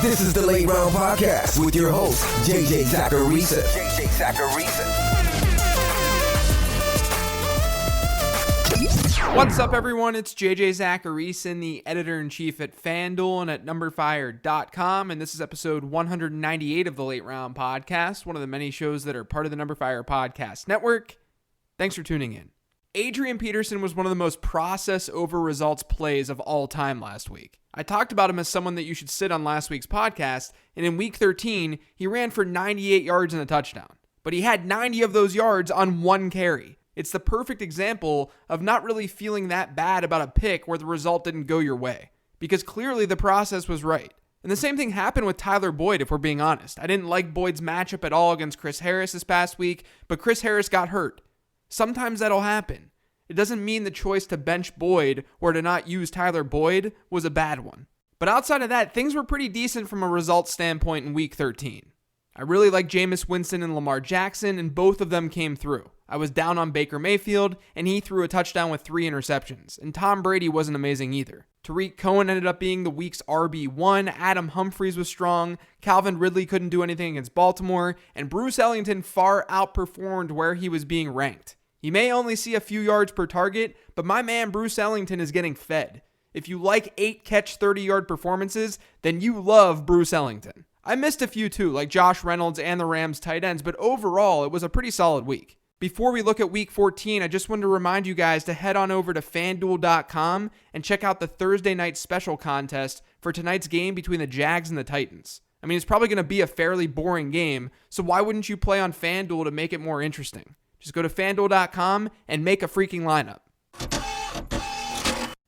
This is the Late Round Podcast with your host, JJ Zacharisa. What's up, everyone? It's JJ Zacharisa, the editor-in-chief at FanDuel and at numberfire.com, and this is episode 198 of the Late Round Podcast, one of the many shows that are part of the Numberfire Podcast Network. Thanks for tuning in. Adrian Peterson was one of the most process over results plays of all time last week. I talked about him as someone that you should sit on last week's podcast, and in week 13, he ran for 98 yards and a touchdown. But he had 90 of those yards on one carry. It's the perfect example of not really feeling that bad about a pick where the result didn't go your way, because clearly the process was right. And the same thing happened with Tyler Boyd, if we're being honest. I didn't like Boyd's matchup at all against Chris Harris this past week, but Chris Harris got hurt. Sometimes that'll happen. It doesn't mean the choice to bench Boyd or to not use Tyler Boyd was a bad one. But outside of that, things were pretty decent from a results standpoint in week 13. I really like Jameis Winston and Lamar Jackson, and both of them came through. I was down on Baker Mayfield, and he threw a touchdown with 3 interceptions, and Tom Brady wasn't amazing either. Tariq Cohen ended up being the week's RB1, Adam Humphries was strong, Calvin Ridley couldn't do anything against Baltimore, and Bruce Ellington far outperformed where he was being ranked. He may only see a few yards per target, but my man Bruce Ellington is getting fed. If you like 8-catch 30-yard performances, then you love Bruce Ellington. I missed a few too, like Josh Reynolds and the Rams tight ends, but overall, it was a pretty solid week. Before we look at week 14, I just wanted to remind you guys to head on over to FanDuel.com and check out the Thursday night special contest for tonight's game between the Jags and the Titans. I mean, it's probably going to be a fairly boring game, so why wouldn't you play on FanDuel to make it more interesting? Just go to FanDuel.com and make a freaking lineup.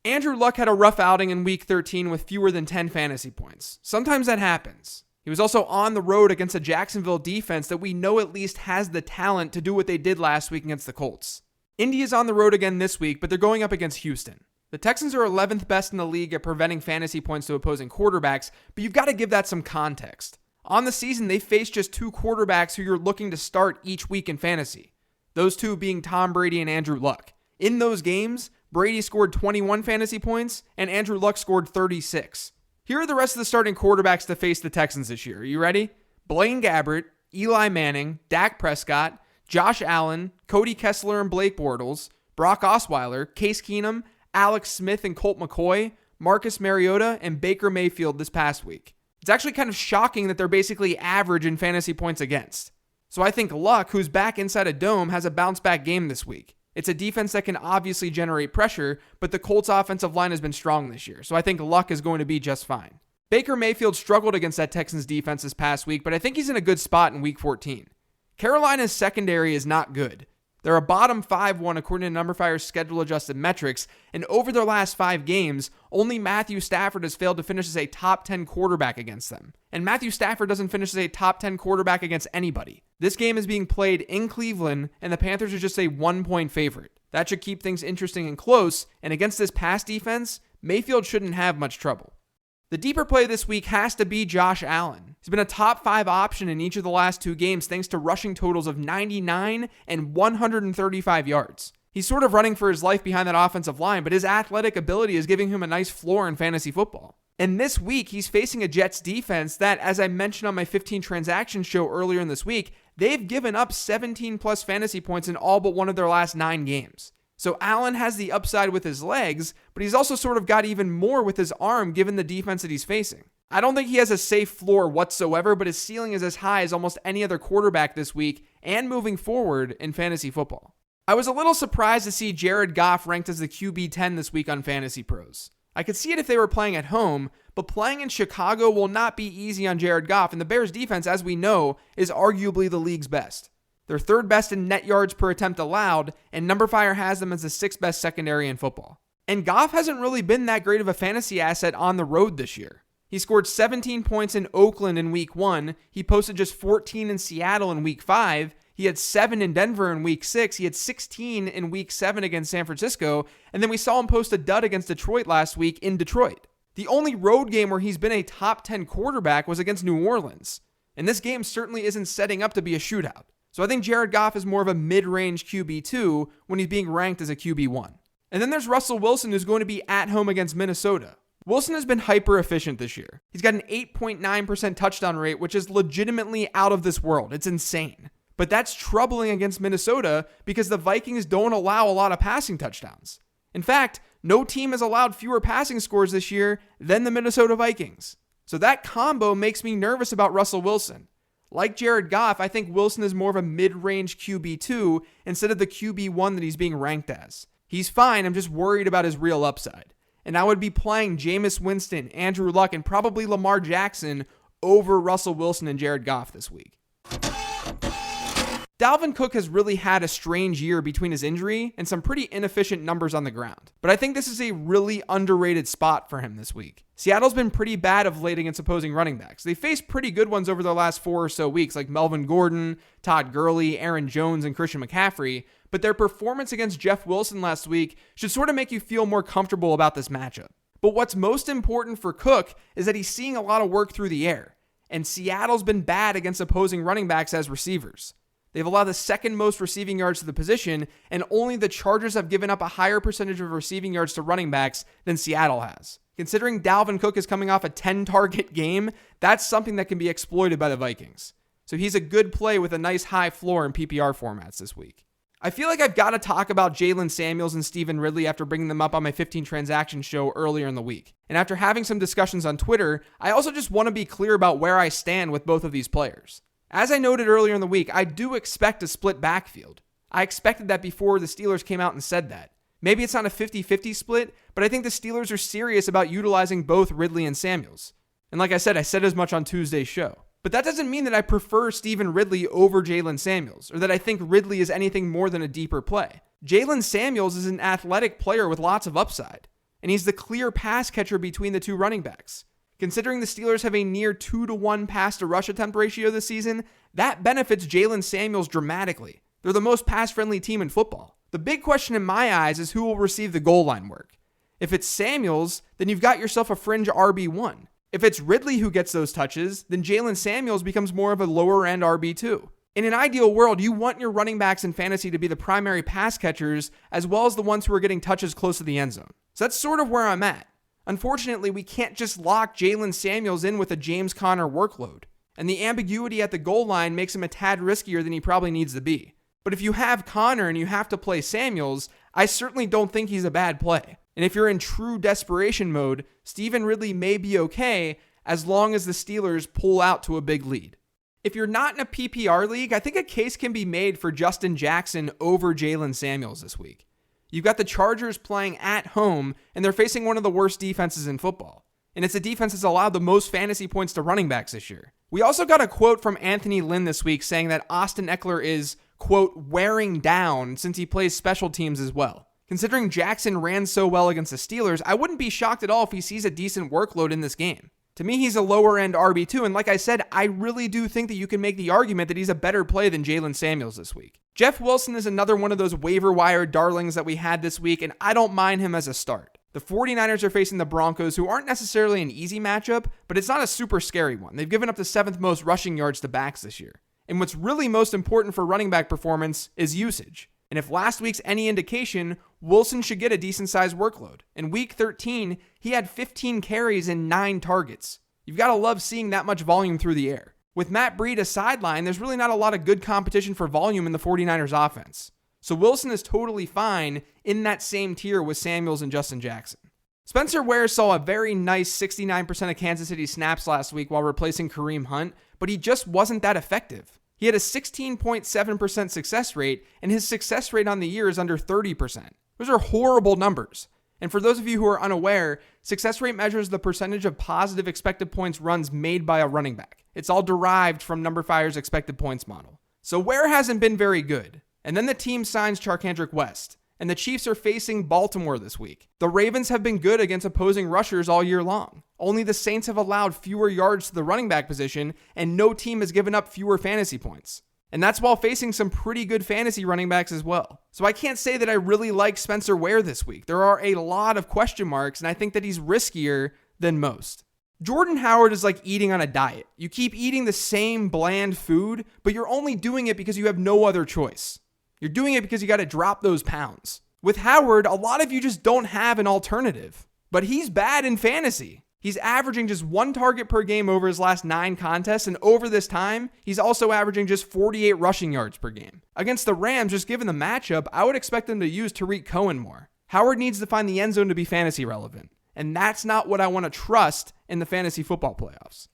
Andrew Luck had a rough outing in week 13 with fewer than 10 fantasy points. Sometimes that happens. He was also on the road against a Jacksonville defense that we know at least has the talent to do what they did last week against the Colts. Indy is on the road again this week, but they're going up against Houston. The Texans are 11th best in the league at preventing fantasy points to opposing quarterbacks, but you've got to give that some context. On the season, they faced just 2 quarterbacks who you're looking to start each week in fantasy. Those two being Tom Brady and Andrew Luck. In those games, Brady scored 21 fantasy points and Andrew Luck scored 36. Here are the rest of the starting quarterbacks to face the Texans this year. Are you ready? Blaine Gabbert, Eli Manning, Dak Prescott, Josh Allen, Cody Kessler and Blake Bortles, Brock Osweiler, Case Keenum, Alex Smith and Colt McCoy, Marcus Mariota, and Baker Mayfield this past week. It's actually kind of shocking that they're basically average in fantasy points against. So I think Luck, who's back inside a dome, has a bounce-back game this week. It's a defense that can obviously generate pressure, but the Colts' offensive line has been strong this year, so I think Luck is going to be just fine. Baker Mayfield struggled against that Texans defense this past week, but I think he's in a good spot in week 14. Carolina's secondary is not good. They're a bottom 5-1 according to Numberfire's schedule-adjusted metrics, and over their last 5 games, only Matthew Stafford has failed to finish as a top 10 quarterback against them. And Matthew Stafford doesn't finish as a top 10 quarterback against anybody. This game is being played in Cleveland, and the Panthers are just a 1-point favorite. That should keep things interesting and close, and against this pass defense, Mayfield shouldn't have much trouble. The deeper play this week has to be Josh Allen. He's been a top 5 option in each of the last 2 games thanks to rushing totals of 99 and 135 yards. He's sort of running for his life behind that offensive line, but his athletic ability is giving him a nice floor in fantasy football. And this week, he's facing a Jets defense that, as I mentioned on my 15 transactions show earlier in this week, they've given up 17 plus fantasy points in all but one of their last 9 games. So Allen has the upside with his legs, but he's also sort of got even more with his arm given the defense that he's facing. I don't think he has a safe floor whatsoever, but his ceiling is as high as almost any other quarterback this week and moving forward in fantasy football. I was a little surprised to see Jared Goff ranked as the QB 10 this week on Fantasy Pros. I could see it if they were playing at home, but playing in Chicago will not be easy on Jared Goff, and the Bears defense, as we know, is arguably the league's best. They're 3rd best in net yards per attempt allowed, and Numberfire has them as the 6th best secondary in football. And Goff hasn't really been that great of a fantasy asset on the road this year. He scored 17 points in Oakland in week 1, he posted just 14 in Seattle in week 5, he had 7 in Denver in week 6, he had 16 in week 7 against San Francisco, and then we saw him post a dud against Detroit last week in Detroit. The only road game where he's been a top 10 quarterback was against New Orleans, and this game certainly isn't setting up to be a shootout. So I think Jared Goff is more of a mid-range QB2 when he's being ranked as a QB1. And then there's Russell Wilson, who's going to be at home against Minnesota. Wilson has been hyper efficient this year. He's got an 8.9% touchdown rate, which is legitimately out of this world. It's insane. But that's troubling against Minnesota because the Vikings don't allow a lot of passing touchdowns. In fact, no team has allowed fewer passing scores this year than the Minnesota Vikings. So that combo makes me nervous about Russell Wilson. Like Jared Goff, I think Wilson is more of a mid-range QB2 instead of the QB1 that he's being ranked as. He's fine, I'm just worried about his real upside. And I would be playing Jameis Winston, Andrew Luck, and probably Lamar Jackson over Russell Wilson and Jared Goff this week. Dalvin Cook has really had a strange year between his injury and some pretty inefficient numbers on the ground. But I think this is a really underrated spot for him this week. Seattle's been pretty bad of late against opposing running backs. They faced pretty good ones over the last 4 or so weeks, like Melvin Gordon, Todd Gurley, Aaron Jones, and Christian McCaffrey. But their performance against Jeff Wilson last week should sort of make you feel more comfortable about this matchup. But what's most important for Cook is that he's seeing a lot of work through the air. And Seattle's been bad against opposing running backs as receivers. They've allowed the second most receiving yards to the position, and only the Chargers have given up a higher percentage of receiving yards to running backs than Seattle has. Considering Dalvin Cook is coming off a 10-target game, that's something that can be exploited by the Vikings. So he's a good play with a nice high floor in PPR formats this week. I feel like I've got to talk about Jalen Samuels and Stephen Ridley after bringing them up on my 15 transaction show earlier in the week. And after having some discussions on Twitter, I also just want to be clear about where I stand with both of these players. As I noted earlier in the week, I do expect a split backfield. I expected that before the Steelers came out and said that. Maybe it's not a 50-50 split, but I think the Steelers are serious about utilizing both Ridley and Samuels. And like I said as much on Tuesday's show. But that doesn't mean that I prefer Stephen Ridley over Jalen Samuels, or that I think Ridley is anything more than a deeper play. Jalen Samuels is an athletic player with lots of upside, and he's the clear pass catcher between the two running backs. Considering the Steelers have a near 2-to-1 pass-to-rush attempt ratio this season, that benefits Jalen Samuels dramatically. They're the most pass-friendly team in football. The big question in my eyes is who will receive the goal line work. If it's Samuels, then you've got yourself a fringe RB1. If it's Ridley who gets those touches, then Jalen Samuels becomes more of a lower-end RB2. In an ideal world, you want your running backs in fantasy to be the primary pass catchers as well as the ones who are getting touches close to the end zone. So that's sort of where I'm at. Unfortunately, we can't just lock Jalen Samuels in with a James Conner workload, and the ambiguity at the goal line makes him a tad riskier than he probably needs to be. But if you have Conner and you have to play Samuels, I certainly don't think he's a bad play. And if you're in true desperation mode, Stephen Ridley may be okay as long as the Steelers pull out to a big lead. If you're not in a PPR league, I think a case can be made for Justin Jackson over Jalen Samuels this week. You've got the Chargers playing at home, and they're facing one of the worst defenses in football. And it's a defense that's allowed the most fantasy points to running backs this year. We also got a quote from Anthony Lynn this week saying that Austin Eckler is, quote, wearing down since he plays special teams as well. Considering Jackson ran so well against the Steelers, I wouldn't be shocked at all if he sees a decent workload in this game. To me, he's a lower-end RB2, and like I said, I really do think that you can make the argument that he's a better play than Jalen Samuels this week. Jeff Wilson is another one of those waiver wire darlings that we had this week, and I don't mind him as a start. The 49ers are facing the Broncos, who aren't necessarily an easy matchup, but it's not a super scary one. They've given up the 7th most rushing yards to backs this year. And what's really most important for running back performance is usage. And if last week's any indication, Wilson should get a decent-sized workload. In Week 13, he had 15 carries and 9 targets. You've got to love seeing that much volume through the air. With Matt Breida sidelined, there's really not a lot of good competition for volume in the 49ers offense. So Wilson is totally fine in that same tier with Samuels and Justin Jackson. Spencer Ware saw a very nice 69% of Kansas City snaps last week while replacing Kareem Hunt, but he just wasn't that effective. He had a 16.7% success rate, and his success rate on the year is under 30%. Those are horrible numbers. And for those of you who are unaware, success rate measures the percentage of positive expected points runs made by a running back. It's all derived from NumberFire's expected points model. So Ware hasn't been very good. And then the team signs Charkandrick West. And the Chiefs are facing Baltimore this week. The Ravens have been good against opposing rushers all year long. Only the Saints have allowed fewer yards to the running back position, and no team has given up fewer fantasy points. And that's while facing some pretty good fantasy running backs as well. So I can't say that I really like Spencer Ware this week. There are a lot of question marks, and I think that he's riskier than most. Jordan Howard is like eating on a diet. You keep eating the same bland food, but you're only doing it because you have no other choice. You're doing it because you got to drop those pounds. With Howard, a lot of you just don't have an alternative. but he's bad in fantasy. He's averaging just 1 target per game over his last 9 contests, and over this time, he's also averaging just 48 rushing yards per game. Against the Rams, just given the matchup, I would expect them to use Tariq Cohen more. Howard needs to find the end zone to be fantasy relevant, and that's not what I want to trust in the fantasy football playoffs.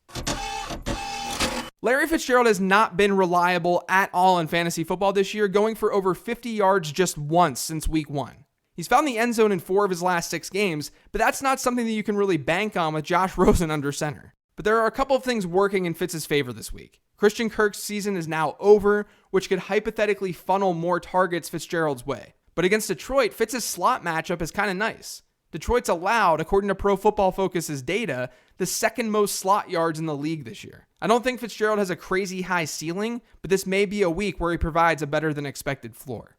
Larry Fitzgerald has not been reliable at all in fantasy football this year, going for over 50 yards just once since week 1. He's found the end zone in 4 of his last 6 games, but that's not something that you can really bank on with Josh Rosen under center. But there are a couple of things working in Fitz's favor this week. Christian Kirk's season is now over, which could hypothetically funnel more targets Fitzgerald's way. But against Detroit, Fitz's slot matchup is kind of nice. Detroit's allowed, according to Pro Football Focus's data, the second most slot yards in the league this year. I don't think Fitzgerald has a crazy high ceiling, but this may be a week where he provides a better than expected floor.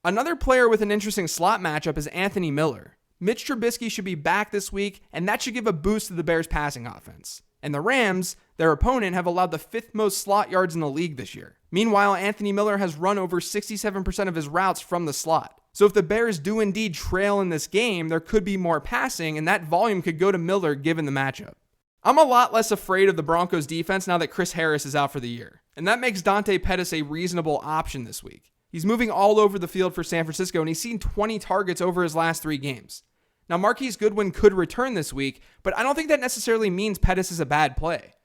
Another player with an interesting slot matchup is Anthony Miller. Mitch Trubisky should be back this week, and that should give a boost to the Bears' passing offense. And the Rams, their opponent, have allowed the 5th most slot yards in the league this year. Meanwhile, Anthony Miller has run over 67% of his routes from the slot. So if the Bears do indeed trail in this game, there could be more passing, and that volume could go to Miller given the matchup. I'm a lot less afraid of the Broncos defense now that Chris Harris is out for the year, and that makes Dante Pettis a reasonable option this week. He's moving all over the field for San Francisco, and he's seen 20 targets over his last 3 games. Now, Marquise Goodwin could return this week, but I don't think that necessarily means Pettis is a bad play.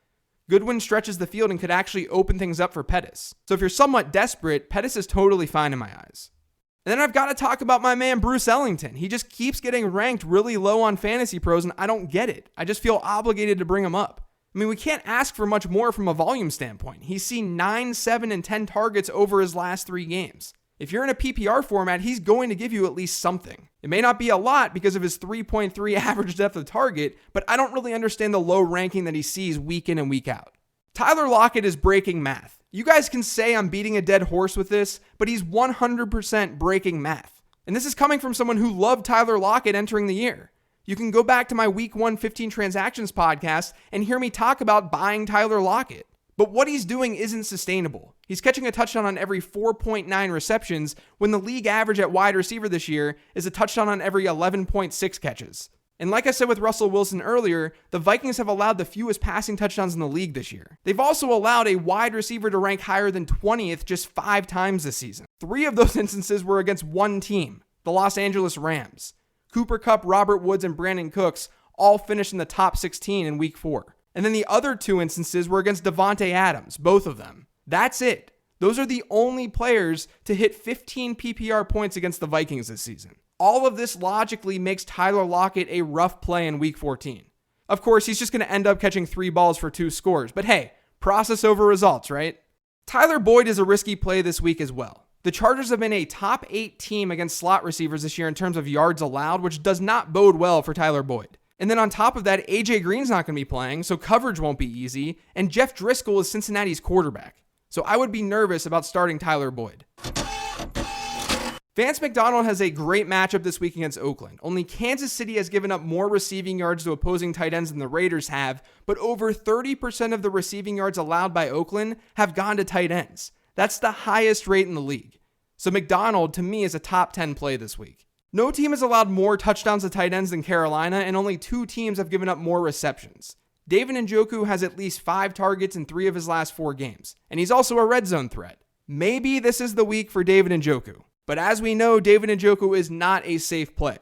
Goodwin stretches the field and could actually open things up for Pettis. So if you're somewhat desperate, Pettis is totally fine in my eyes. And then I've got to talk about my man Bruce Ellington. He just keeps getting ranked really low on Fantasy Pros, and I don't get it. I just feel obligated to bring him up. I mean, we can't ask for much more from a volume standpoint. He's seen 9, 7, and 10 targets over his last 3 games. If you're in a PPR format, he's going to give you at least something. It may not be a lot because of his 3.3 average depth of target, but I don't really understand the low ranking that he sees week in and week out. Tyler Lockett is breaking math. You guys can say I'm beating a dead horse with this, but he's 100% breaking math. And this is coming from someone who loved Tyler Lockett entering the year. You can go back to my Week 1 15 Transactions podcast and hear me talk about buying Tyler Lockett. But what he's doing isn't sustainable. He's catching a touchdown on every 4.9 receptions when the league average at wide receiver this year is a touchdown on every 11.6 catches. And like I said with Russell Wilson earlier, the Vikings have allowed the fewest passing touchdowns in the league this year. They've also allowed a wide receiver to rank higher than 20th just 5 times this season. 3 of those instances were against one team, the Los Angeles Rams. Cooper Kupp, Robert Woods, and Brandon Cooks all finished in the top 16 in Week 4. And then the other 2 instances were against Devontae Adams, both of them. That's it. Those are the only players to hit 15 PPR points against the Vikings this season. All of this logically makes Tyler Lockett a rough play in Week 14. Of course, he's just going to end up catching 3 balls for 2 scores, but hey, process over results, right? Tyler Boyd is a risky play this week as well. The Chargers have been a top 8 team against slot receivers this year in terms of yards allowed, which does not bode well for Tyler Boyd. And then on top of that, AJ Green's not going to be playing, so coverage won't be easy, and Jeff Driscoll is Cincinnati's quarterback. So I would be nervous about starting Tyler Boyd. Vance McDonald has a great matchup this week against Oakland. Only Kansas City has given up more receiving yards to opposing tight ends than the Raiders have, but over 30% of the receiving yards allowed by Oakland have gone to tight ends. That's the highest rate in the league. So McDonald, to me, is a top 10 play this week. No team has allowed more touchdowns to tight ends than Carolina, and only 2 teams have given up more receptions. David Njoku has at least 5 targets in 3 of his last 4 games, and he's also a red zone threat. Maybe this is the week for David Njoku. But as we know, David Njoku is not a safe play.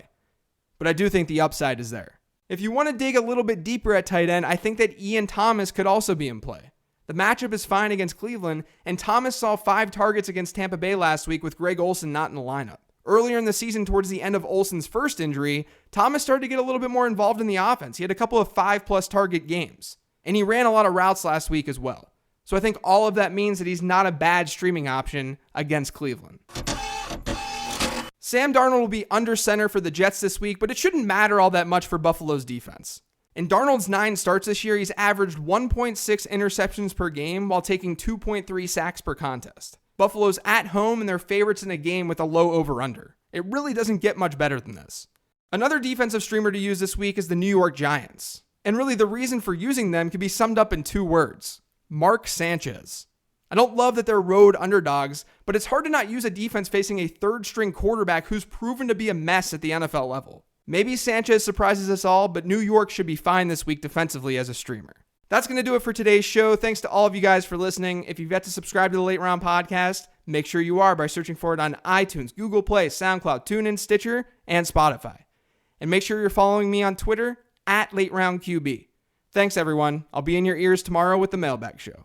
But I do think the upside is there. If you want to dig a little bit deeper at tight end, I think that Ian Thomas could also be in play. The matchup is fine against Cleveland, and Thomas saw 5 targets against Tampa Bay last week with Greg Olsen not in the lineup. Earlier in the season, towards the end of Olsen's first injury, Thomas started to get a little bit more involved in the offense. He had a couple of 5+ target games, and he ran a lot of routes last week as well. So I think all of that means that he's not a bad streaming option against Cleveland. Sam Darnold will be under center for the Jets this week, but it shouldn't matter all that much for Buffalo's defense. In Darnold's 9 starts this year, he's averaged 1.6 interceptions per game while taking 2.3 sacks per contest. Buffalo's at home and they're favorites in a game with a low over-under. It really doesn't get much better than this. Another defensive streamer to use this week is the New York Giants. And really the reason for using them can be summed up in 2 words. Mark Sanchez. I don't love that they're road underdogs, but it's hard to not use a defense facing a 3rd-string quarterback who's proven to be a mess at the NFL level. Maybe Sanchez surprises us all, but New York should be fine this week defensively as a streamer. That's going to do it for today's show. Thanks to all of you guys for listening. If you've yet to subscribe to the Late Round Podcast, make sure you are by searching for it on iTunes, Google Play, SoundCloud, TuneIn, Stitcher, and Spotify. And make sure you're following me on Twitter @LateRoundQB. Thanks, everyone. I'll be in your ears tomorrow with the Mailbag Show.